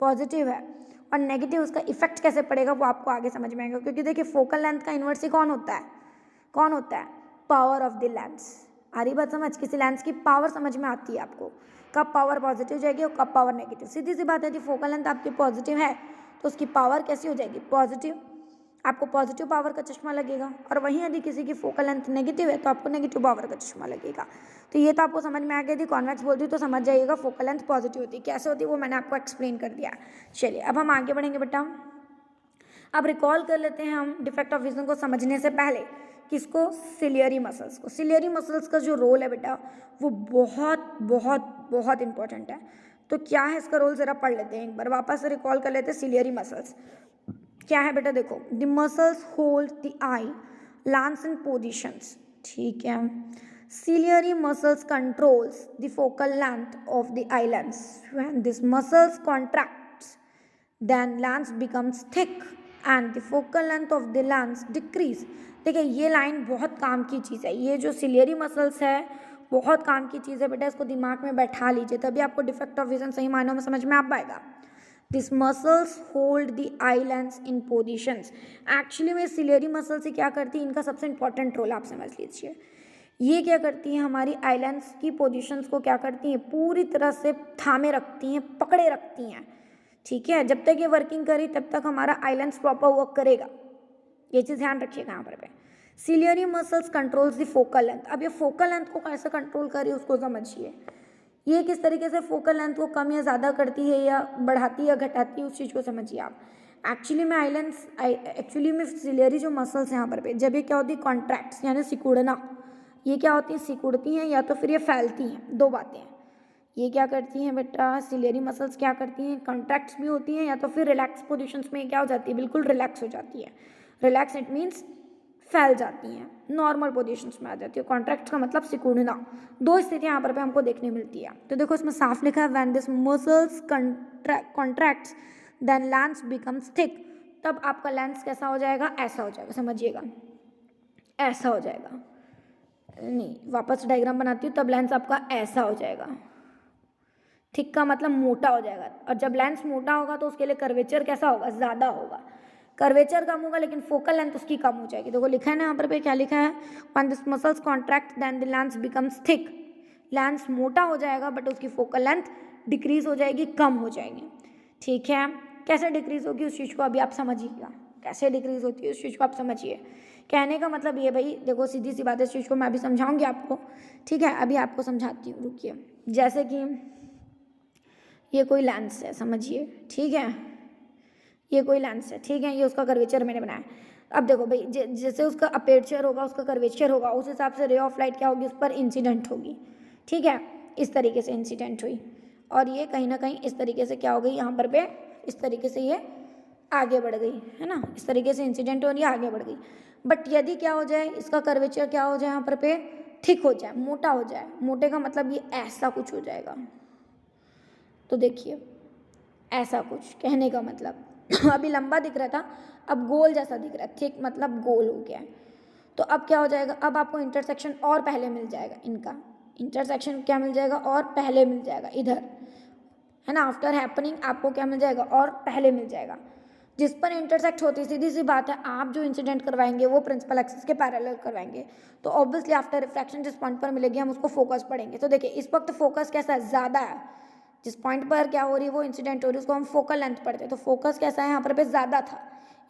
पॉजिटिव है, और नेगेटिव, उसका इफेक्ट कैसे पड़ेगा वो आपको आगे समझ में आएगा। क्योंकि देखिए फोकल लेंथ का इन्वर्स ही कौन होता है, पावर ऑफ द लेंस। आ रही बात समझ, किसी लेंस की पावर समझ में आती है आपको, कब पावर पॉजिटिव जाएगी और कब पावर नेगेटिव। सीधी सी बात है, यदि फोकल लेंथ आपकी पॉजिटिव है तो उसकी पावर कैसी हो जाएगी, पॉजिटिव, आपको पॉजिटिव पावर का चश्मा लगेगा। और वहीं यदि किसी की फोकल लेंथ नेगेटिव है तो आपको नेगेटिव पावर का चश्मा लगेगा। तो ये तो आपको समझ में आ गया। यदि कॉन्वेक्स बोलती हूँ तो समझ जाइएगा फोकल लेंथ पॉजिटिव होती है। कैसे होती है वो मैंने आपको एक्सप्लेन कर दिया। चलिए अब हम आगे बढ़ेंगे बेटा। अब रिकॉल कर लेते हैं हम डिफेक्ट ऑफ विजन को समझने से पहले किसको, सिलियरी मसल्स को। सिलियरी मसल्स का जो रोल है बेटा वो बहुत बहुत बहुत इंपॉर्टेंट है। तो क्या है इसका रोल, ज़रा पढ़ लेते हैं एक बार, वापस से रिकॉल कर लेते हैं। सिलियरी मसल्स क्या है बेटा, देखो, the muscles hold the eye lens in positions, ठीक है। Ciliary muscles controls the focal length of the eye lens. When this muscles contracts, then lens becomes thick and the focal length of the lens decrease. देखिए ये line बहुत काम की चीज़ है। ये जो सिलियरी मसल्स है बहुत काम की चीज़ है बेटा, इसको दिमाग में बैठा लीजिए, तभी आपको डिफेक्ट ऑफ विजन सही मायनों में समझ में आ पाएगा। This muscles hold the eye lens in positions. Actually में सिलियरी मसल से क्या करती है, इनका सबसे इंपॉर्टेंट रोल आप समझ लीजिए। ये क्या करती है, हमारी आई लेंस की पोजिशंस को क्या करती हैं, पूरी तरह से थामे रखती हैं, पकड़े रखती हैं। ठीक है, जब तक ये वर्किंग करी तब तक हमारा आई लेंस प्रॉपर वर्क करेगा, ये चीज़ ध्यान रखिएगा यहाँ पर। Ciliary muscles controls the focal length. अब ये फोकल लेंथ को कैसे कंट्रोल करी उसको समझिए। ये किस तरीके से फोकल लेंथ को कम या ज़्यादा करती है या बढ़ाती है या घटाती है, उस चीज़ को समझिए आप। एक्चुअली में सिलियरी जो मसल्स हैं यहाँ पर जब ये क्या होती है, कॉन्ट्रैक्ट्स यानी सिकुड़ना, ये क्या होती है, सिकुड़ती हैं या तो फिर ये फैलती हैं। दो बातें हैं, ये क्या करती हैं बेटा, सिलियरी मसल्स क्या करती हैं, कॉन्ट्रैक्ट्स भी होती हैं या तो फिर रिलैक्स पोजिशंस में क्या हो जाती है, बिल्कुल रिलैक्स हो जाती है। रिलैक्स इट मीन्स फैल जाती हैं, नॉर्मल पोजीशंस में आ जाती है। कॉन्ट्रैक्ट का मतलब सिकुड़ना। दो स्थितियाँ यहाँ पर हमको देखने मिलती है। तो देखो इसमें साफ लिखा है, when this muscles contracts then lens becomes thick. तब आपका लेंस कैसा हो जाएगा, ऐसा हो जाएगा, समझिएगा, ऐसा हो जाएगा। नहीं, वापस डायग्राम बनाती हूँ, तब लेंस आपका ऐसा हो जाएगा। थिक का मतलब मोटा हो जाएगा, और जब लेंस मोटा होगा तो उसके लिए कर्वेचर कैसा होगा, ज़्यादा होगा। कर्वेचर कम होगा लेकिन फोकल लेंथ उसकी कम हो जाएगी। देखो लिखा है ना यहाँ पर क्या लिखा है, when this muscles contract then the lens becomes thick. Lens मोटा हो जाएगा बट उसकी फोकल लेंथ डिक्रीज हो जाएगी, कम हो जाएगी। ठीक है, कैसे डिक्रीज होगी उस चीज़ को अभी आप समझिएगा, कैसे डिक्रीज होती है उस चीज़ को आप समझिए। कहने का मतलब ये भाई देखो, सीधी सी बात है, इस चीज़ को मैं अभी समझाऊंगी आपको। ठीक है, अभी आपको समझाती हूँ, रुकिए। जैसे कि ये कोई लेंस है, समझिए, ठीक है, ये कोई लेंस है, ठीक है, ये उसका कर्वेचर मैंने बनाया। अब देखो भाई, जैसे उसका अपेर्चर होगा, उसका कर्वेचर होगा, उस हिसाब से रे ऑफ लाइट क्या होगी, उस पर इंसिडेंट होगी। ठीक है, इस तरीके से इंसिडेंट हुई, और ये कहीं ना कहीं इस तरीके से क्या हो गई, यहाँ पर पे इस तरीके से ये आगे बढ़ गई, है ना, इस तरीके से इंसिडेंट हो रही है, आगे बढ़ गई। बट यदि क्या हो जाए, इसका कर्वेचर क्या हो जाए, यहाँ पर पे थिक हो जाए, मोटा हो जाए। मोटे का मतलब ये ऐसा कुछ हो जाएगा। तो देखिए, ऐसा कुछ कहने का मतलब अभी लंबा दिख रहा था, अब गोल जैसा दिख रहा है, थिक मतलब गोल हो गया है। तो अब क्या हो जाएगा, अब आपको इंटरसेक्शन और पहले मिल जाएगा, इनका इंटरसेक्शन क्या मिल जाएगा, और पहले मिल जाएगा, इधर, है ना, आफ्टर हैपनिंग आपको क्या मिल जाएगा, और पहले मिल जाएगा। जिस पर इंटरसेक्ट होती, सीधी सी बात है, आप जो इंसिडेंट करवाएंगे वो प्रिंसिपल एक्सिस के पैरेलल करवाएंगे, तो ऑब्वियसली आफ्टर रिफ्रैक्शन जिस पॉइंट पर मिलेगी हम उसको फोकस पढ़ेंगे। तो देखिए इस वक्त फोकस कैसा है, ज़्यादा है। जिस पॉइंट पर क्या हो रही है वो इंसिडेंट हो रही है, उसको हम फोकल लेंथ पढ़ते हैं। तो फोकस कैसा है, यहाँ पर ज़्यादा था,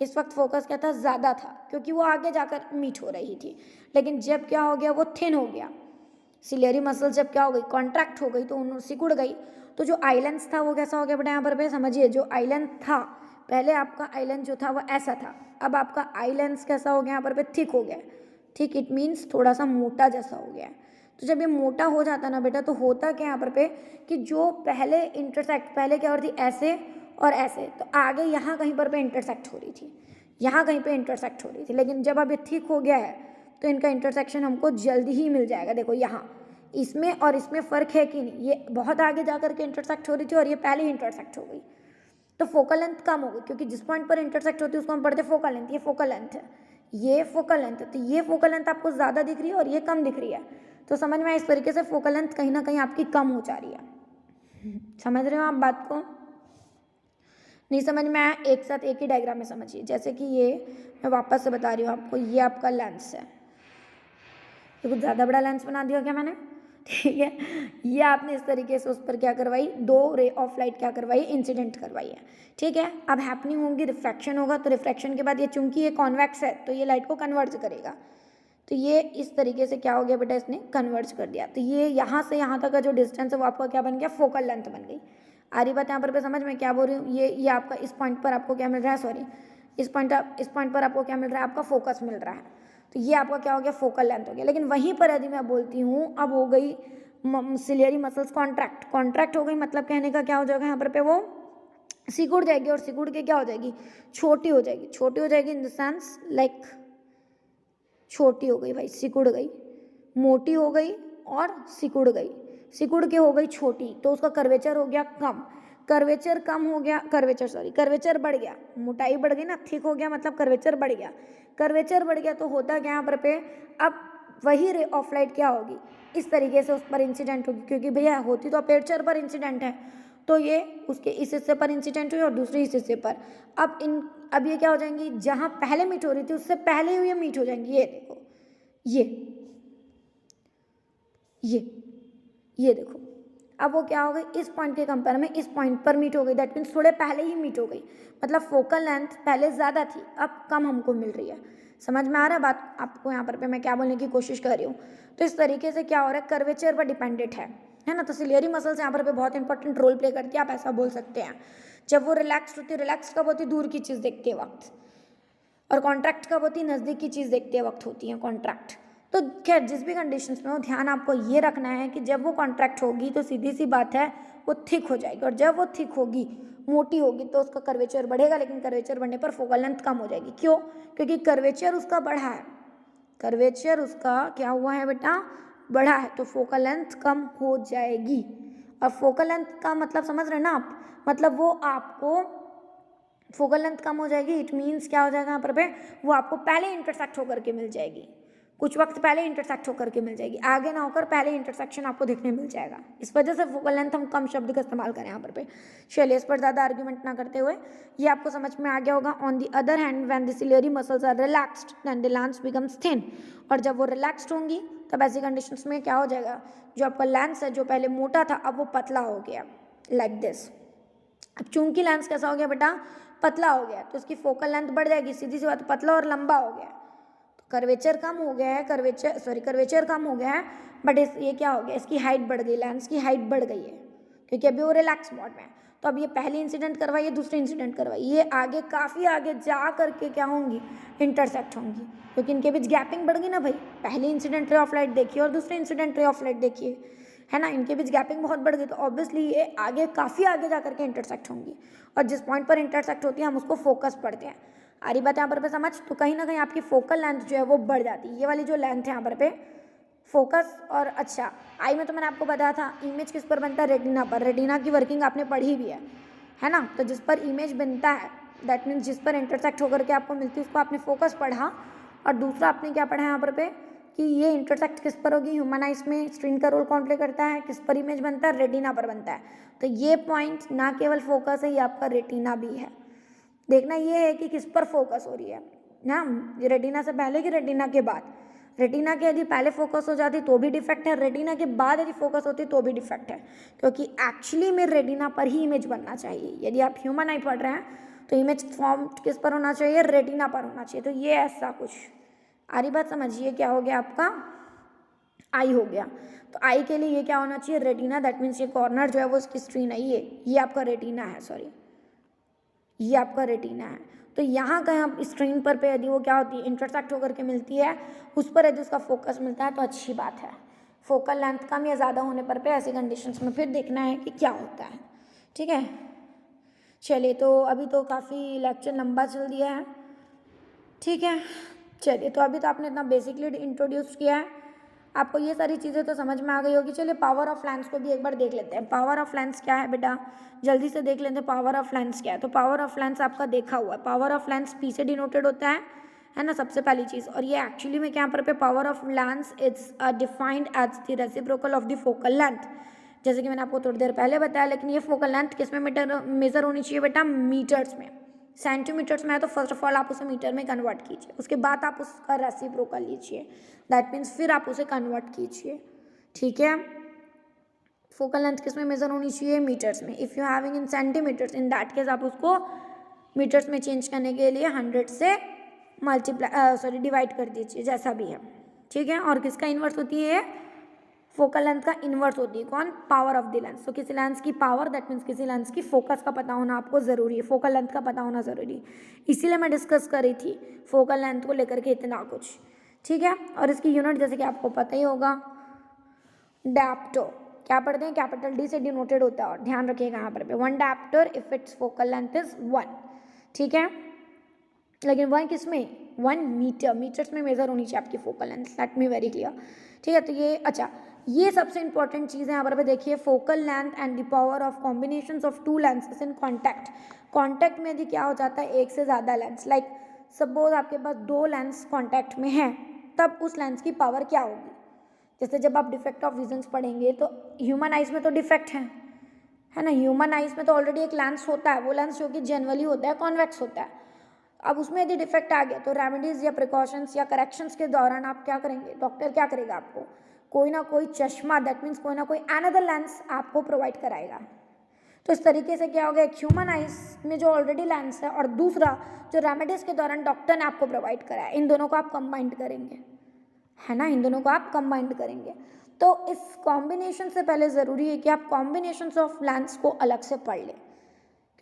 इस वक्त फोकस क्या था, ज़्यादा था, क्योंकि वो आगे जाकर मीट हो रही थी। लेकिन जब क्या हो गया, वो थिन हो गया, सिलियरी मसल जब क्या हो गई, कॉन्ट्रैक्ट हो गई, तो उन सिकुड़ गई। तो जो आई लेंस था वो कैसा हो गया बेटा, यहाँ पर समझिए, जो आई लेंस था पहले, आपका आई लेंस जो था वो ऐसा था, अब आपका आई लेंस कैसा हो गया, यहाँ पर थिक हो गया। ठीक, इट मीन्स थोड़ा सा मोटा जैसा हो गया। तो जब ये मोटा हो जाता ना बेटा, तो होता क्या यहाँ पर कि जो पहले इंटरसेक्ट, पहले क्या हो रही थी, ऐसे और ऐसे, तो आगे यहाँ कहीं पर इंटरसेक्ट हो रही थी, यहाँ कहीं पे इंटरसेक्ट हो रही थी। लेकिन जब अब ये ठीक हो गया है तो इनका इंटरसेक्शन हमको जल्दी ही मिल जाएगा। देखो यहाँ इसमें और इसमें फ़र्क है कि नहीं, ये बहुत आगे जाकर के इंटरसेक्ट हो रही थी और ये पहले ही इंटरसेक्ट हो गई, तो फोकल लेंथ कम हो गई, क्योंकि जिस पॉइंट पर इंटरसेक्ट होती है उसको हम पढ़ते हैं फोकल लेंथ। ये फोकल लेंथ है, ये फोकल लेंथ है, तो ये फोकल लेंथ आपको ज़्यादा दिख रही है और ये कम दिख रही है। तो समझ में, इस तरीके से फोकल लेंथ कहीं ना कहीं आपकी कम हो जा रही है। समझ रहे हो आप बात को, नहीं समझ में आया, एक साथ एक ही डायग्राम में समझिए। जैसे कि ये मैं वापस से बता रही हूँ आपको, ये आपका लेंस है, ये कुछ ज़्यादा बड़ा लेंस बना दिया क्या मैंने, ठीक है। ये आपने इस तरीके से उस पर क्या करवाई, दो रे ऑफ लाइट क्या करवाई, इंसिडेंट करवाई है, ठीक है। अब हैपनिंग होगी, रिफ्रैक्शन होगा, तो रिफ्रैक्शन के बाद ये चूंकि ये कॉन्वेक्स है तो ये लाइट को कन्वर्ज करेगा। तो ये इस तरीके से क्या हो गया बेटा, इसने कन्वर्ज कर दिया। तो ये यहाँ से यहाँ तक का जो डिस्टेंस है वो आपका क्या बन गया, फोकल लेंथ बन गई। आ रही बात यहाँ पर समझ में, क्या बोल रही हूँ, ये आपका इस पॉइंट पर आपको क्या मिल रहा है, सॉरी, इस पॉइंट पर आपको क्या मिल रहा है, आपका फोकस मिल रहा है। तो ये आपका क्या हो गया, फोकल लेंथ हो गया। लेकिन वहीं पर यदि मैं बोलती हूँ, अब हो गई सिलियरी मसल्स कॉन्ट्रैक्ट हो गई, मतलब कहने का क्या हो जाएगा, यहाँ पर वो सिकुड़ जाएगी, और सिकुड़ के क्या हो जाएगी, छोटी हो जाएगी। छोटी हो जाएगी इन द सेंस लाइक छोटी हो गई भाई, सिकुड़ गई, मोटी हो गई और सिकुड़ गई, सिकुड़ के हो गई छोटी, तो उसका कर्वेचर हो गया कम। कर्वेचर कम हो गया, कर्वेचर बढ़ गया, मोटाई बढ़ गई ना, थिक हो गया मतलब कर्वेचर बढ़ गया। कर्वेचर बढ़ गया तो होता क्या यहाँ पर अब वही रे ऑफ लाइट क्या होगी, इस तरीके से उस पर इंसिडेंट होगी, क्योंकि भैया होती तो अपर्चर पर इंसिडेंट है, तो ये उसके इस हिस्से पर इंसिडेंट हुई और दूसरे इस हिस्से पर। अब ये क्या हो जाएंगी, जहाँ पहले मीट हो रही थी उससे पहले ही ये मीट हो जाएंगी। ये देखो, ये देखो, अब वो क्या हो गई, इस पॉइंट के कंपेयर में इस पॉइंट पर मीट हो गई, दैट मीन्स थोड़े पहले ही मीट हो गई, मतलब फोकल लेंथ पहले ज़्यादा थी, अब कम हमको मिल रही है। समझ में आ रहा है बात आपको यहाँ पर मैं क्या बोलने की कोशिश कर रही हूँ। तो इस तरीके से क्या हो रहा है, कर्वेचर पर डिपेंडेंट है ना। तो सिलियरी मसल्स यहाँ पर बहुत इंपॉर्टेंट रोल प्ले करती है, आप ऐसा बोल सकते हैं। जब वो रिलैक्स होती है, रिलैक्स कब होती है, दूर की चीज़ देखते वक्त, और कॉन्ट्रैक्ट कब होती है, नज़दीक की चीज़ देखते वक्त होती है कॉन्ट्रैक्ट। तो खैर जिस भी कंडीशंस में हो, ध्यान आपको ये रखना है कि जब वो कॉन्ट्रैक्ट होगी तो सीधी सी बात है वो थिक हो जाएगी, और जब वो थिक होगी, मोटी होगी, तो उसका कर्वेचर बढ़ेगा, लेकिन कर्वेचर बढ़ने पर फोकल लेंथ कम हो जाएगी। क्यों? क्योंकि कर्वेचर उसका बढ़ा है, कर्वेचर उसका क्या हुआ है बेटा, बढ़ा है, तो फोकल लेंथ कम हो जाएगी। और फोकल लेंथ का मतलब समझ रहे हैं ना आप, मतलब वो आपको फोकल लेंथ कम हो जाएगी, इट मीन्स क्या हो जाएगा यहाँ पर वो आपको पहले इंटरसेक्ट होकर के मिल जाएगी, कुछ वक्त पहले इंटरसेक्ट होकर के मिल जाएगी, आगे ना होकर पहले इंटरसेक्शन आपको देखने मिल जाएगा। इस वजह से फोकल लेंथ हम कम शब्द का इस्तेमाल करें यहाँ पर चलिए इस पर ज़्यादा आर्ग्यूमेंट ना करते हुए, ये आपको समझ में आ गया होगा। On the other hand when the ciliary muscles are relaxed then the lens becomes thin, और जब वो रिलैक्स्ड होंगी तब ऐसी कंडीशंस में क्या हो जाएगा, जो आपका लेंस है जो पहले मोटा था अब वो पतला हो गया, लाइक दिस। अब चूंकि लेंस कैसा हो गया बेटा, पतला हो गया, तो इसकी फोकल लेंथ बढ़ जाएगी, सीधी सी बात, पतला और लंबा हो गया, कर्वेचर कम हो गया है, कर्वेचर कम हो गया है, बट ये क्या हो गया, इसकी हाइट बढ़ गई, लेंस की हाइट बढ़ गई है, क्योंकि अभी वो रिलैक्स मोड में है। तो अब ये पहली इंसिडेंट करवाइए, दूसरी इंसिडेंट करवाइए, ये आगे काफ़ी आगे जा करके क्या होंगी, इंटरसेक्ट होंगी, क्योंकि इनके बीच गैपिंग बढ़ गई ना भाई। पहली इंसिडेंट रे ऑफ लाइट देखिए और दूसरी इंसिडेंट रे ऑफ लाइट देखिए, है ना, इनके बीच गैपिंग बहुत बढ़ गई, तो ऑब्वियसली ये आगे काफ़ी आगे जा करके इंटरसेक्ट होंगी, और जिस पॉइंट पर इंटरसेक्ट होती है हम उसको फोकस पढ़ते हैं। आ रही बात यहाँ पर समझ, तो कहीं ना कहीं आपकी फोकल लेंथ जो है वो बढ़ जाती है, ये वाली जो लेंथ है यहाँ पर फोकस। और अच्छा, आई में तो मैंने आपको बताया था इमेज किस पर बनता है, रेटिना पर, रेटिना की वर्किंग आपने पढ़ी भी है ना। तो जिस पर इमेज बनता है, दैट मीन्स जिस पर इंटरसेक्ट होकर के आपको मिलती है उसको आपने फोकस पढ़ा, और दूसरा आपने क्या पढ़ा यहाँ पर कि ये इंटरसेक्ट किस पर होगी, ह्यूमन आइज में स्क्रीन का रोल कौन प्ले करता है, किस पर इमेज बनता है, रेटिना पर बनता है। तो ये पॉइंट ना केवल फोकस है, ये आपका रेटिना भी है। देखना ये है कि किस पर फोकस हो रही है ना, रेटिना से पहले कि रेटिना के बाद। रेटिना के यदि पहले फोकस हो जाती तो भी डिफेक्ट है, रेटिना के बाद यदि फोकस होती तो भी डिफेक्ट है, क्योंकि एक्चुअली में रेटिना पर ही इमेज बनना चाहिए। यदि आप ह्यूमन आई पढ़ रहे हैं तो इमेज फॉर्म किस पर होना चाहिए, रेटिना पर होना चाहिए। तो ये ऐसा कुछ आ रही बात, समझिए क्या हो गया आपका, आई हो गया। तो आई के लिए ये क्या होना चाहिए, रेटिना, दैट मीन्स ये कॉर्नर जो है वो इसकी स्क्रीन है, ये आपका रेटिना है, सॉरी ये आपका रेटिना है। तो यहाँ कहीं स्क्रीन पर पे यदि वो क्या होती है, इंटरसेक्ट होकर के मिलती है, उस पर यदि उसका फोकस मिलता है तो अच्छी बात है। फोकल लेंथ कम या ज़्यादा होने पर पे ऐसी कंडीशंस में फिर देखना है कि क्या होता है, ठीक है। चलिए, तो अभी तो काफ़ी लेक्चर लंबा चल दिया है, ठीक है। चलिए, तो अभी तो आपने इतना बेसिकली इंट्रोड्यूस किया है, आपको ये सारी चीज़ें तो समझ में आ गई होगी। चलिए पावर ऑफ लेंस को भी एक बार देख लेते हैं। पावर ऑफ लेंस क्या है बेटा, जल्दी से देख लेते हैं पावर ऑफ लेंस क्या है। तो पावर ऑफ लेंस आपका देखा हुआ है, पावर ऑफ लेंस पी से डिनोटेड होता है ना, सबसे पहली चीज़। और ये एक्चुअली में क्या पर power of lens it's defined as the reciprocal of the focal length, जैसे कि मैंने आपको थोड़ी देर पहले बताया। लेकिन ये फोकल लेंथ किस में मेजर होनी चाहिए बेटा, मीटर्स में। सेंटीमीटर्स में है तो फर्स्ट ऑफ ऑल आप उसे मीटर में कन्वर्ट कीजिए, उसके बाद आप उसका रेसिप्रोकल लीजिए, दैट मीन्स फिर आप उसे कन्वर्ट कीजिए, ठीक है। फोकल लेंथ किस में मेजर होनी चाहिए, मीटर्स में। If you having in centimetres, in that case आप उसको मीटर्स में चेंज करने के लिए 100 से डिवाइड कर दीजिए, जैसा भी है, ठीक है। और किसका इन्वर्स होती है, फोकल लेंथ का इन्वर्स होती है कौन, पावर ऑफ द लेंस। तो किसी लेंस की पावर, दैट मीन्स किसी लेंस की फोकस का पता होना आपको ज़रूरी है, फोकल लेंथ का पता होना ज़रूरी है। इसीलिए मैं डिस्कस कर रही थी फोकल लेंथ को लेकर के इतना कुछ, ठीक है। और इसकी यूनिट जैसे कि आपको पता ही होगा, डैप्टो, क्या पढ़ते हैं, कैपिटल डी से डिनोटेड होता है। और ध्यान रखिएगा यहाँ पर 1 diopter if it's focal length is 1, ठीक है। लेकिन 1 किस में, 1 मीटर, मीटर्स में मेजर होनी चाहिए आपकी focal length, late me very clear, ठीक है। तो ये अच्छा, ये सबसे इंपॉर्टेंट चीज़ है यहाँ पर देखिए, focal length and the power of combinations of 2 lenses in contact. Contact में यदि क्या हो जाता है, एक से ज़्यादा लेंस, लाइक सपोज आपके पास 2 लेंस कॉन्टैक्ट में है, तब उस लेंस की पावर क्या होगी। जैसे जब आप डिफेक्ट ऑफ विजन्स पढ़ेंगे तो ह्यूमन आइज में तो डिफेक्ट है ना, ह्यूमन आइज में तो ऑलरेडी एक लेंस होता है, वो लेंस जो कि जनरली होता है कॉन्वेक्स होता है। अब उसमें यदि डिफेक्ट आ गया तो रेमेडीज या प्रिकॉशंस या करेक्शंस के दौरान आप क्या करेंगे, डॉक्टर क्या करेगा, आपको कोई ना कोई चश्मा, दैट मीन्स कोई ना कोई अनदर लेंस आपको प्रोवाइड कराएगा। तो इस तरीके से क्या होगा, एक ह्यूमन आइज में जो ऑलरेडी लेंस है और दूसरा जो रेमेडीज के दौरान डॉक्टर ने आपको प्रोवाइड कराया, इन दोनों को आप कंबाइंड करेंगे, है ना, इन दोनों को आप कंबाइंड करेंगे। तो इस कॉम्बिनेशन से पहले ज़रूरी है कि आप कॉम्बिनेशंस ऑफ लेंस को अलग से पढ़ लें,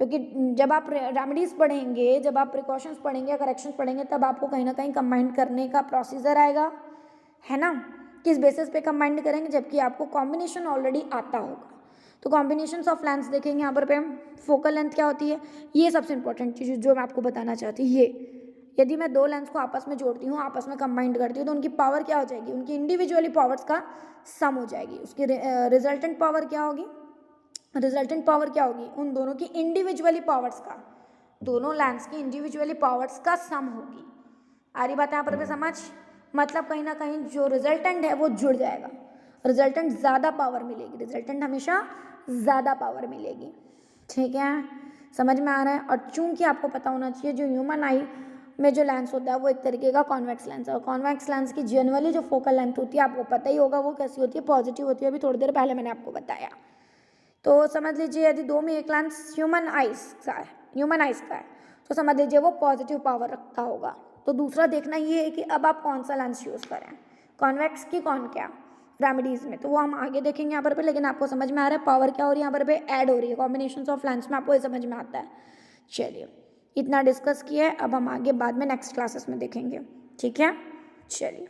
क्योंकि जब आप रेमेडीज़ पढ़ेंगे, जब आप प्रिकॉशंस पढ़ेंगे, करेक्शंस पढ़ेंगे, तब आपको कहीं ना कहीं कंबाइंड करने का प्रोसीजर आएगा, है ना। किस बेसिस पे कंबाइंड करेंगे, जबकि आपको कॉम्बिनेशन ऑलरेडी आता होगा। तो कॉम्बिनेशंस ऑफ लेंस देखेंगे यहाँ पर पे हम। फोकल लेंथ क्या होती है, ये सबसे इंपॉर्टेंट चीज़ जो मैं आपको बताना चाहती हूँ। ये यदि मैं दो लेंस को आपस में जोड़ती हूँ, आपस में कंबाइंड करती हूँ, तो उनकी पावर क्या हो जाएगी, उनकी इंडिविजुअली पावर्स का सम हो जाएगी। उसकी रिजल्टेंट पावर क्या होगी, रिजल्टेंट पावर क्या होगी, उन दोनों की इंडिविजुअली पावर्स का, दोनों लेंस की इंडिविजुअली पावर्स का सम होगी। आ रही बात यहाँ पर भी समझ, मतलब कहीं ना कहीं जो रिजल्टेंट है वो जुड़ जाएगा, रिजल्टेंट ज़्यादा पावर मिलेगी, रिजल्टेंट हमेशा ज़्यादा पावर मिलेगी। ठीक है, समझ में आ रहा है। और चूंकि आपको पता होना चाहिए जो ह्यूमन आई में जो लेंस होता है वो एक तरीके का कॉन्वेक्स लेंस है, और कॉन्वेक्स लेंस की जनरली जो फोकल लेंथ होती है आपको पता ही होगा वो कैसी होती है, पॉजिटिव होती है। अभी थोड़ी देर पहले मैंने आपको बताया। तो समझ लीजिए यदि दो में एक लेंस ह्यूमन आइज का है, तो समझ लीजिए वो पॉजिटिव पावर रखता होगा। तो दूसरा देखना ये है कि अब आप कौन सा लेंस यूज़ करें, कॉन्वेक्स की कौन क्या रेमेडीज़ में, तो वो हम आगे देखेंगे यहाँ पर लेकिन आपको समझ में आ रहा है पावर क्या हो रही है यहाँ पर ऐड हो रही है, कॉम्बिनेशन ऑफ लेंस में आपको ये समझ में आता है। चलिए इतना डिस्कस किया है, अब हम आगे बाद में नेक्स्ट क्लासेस में देखेंगे। ठीक है, चलिए।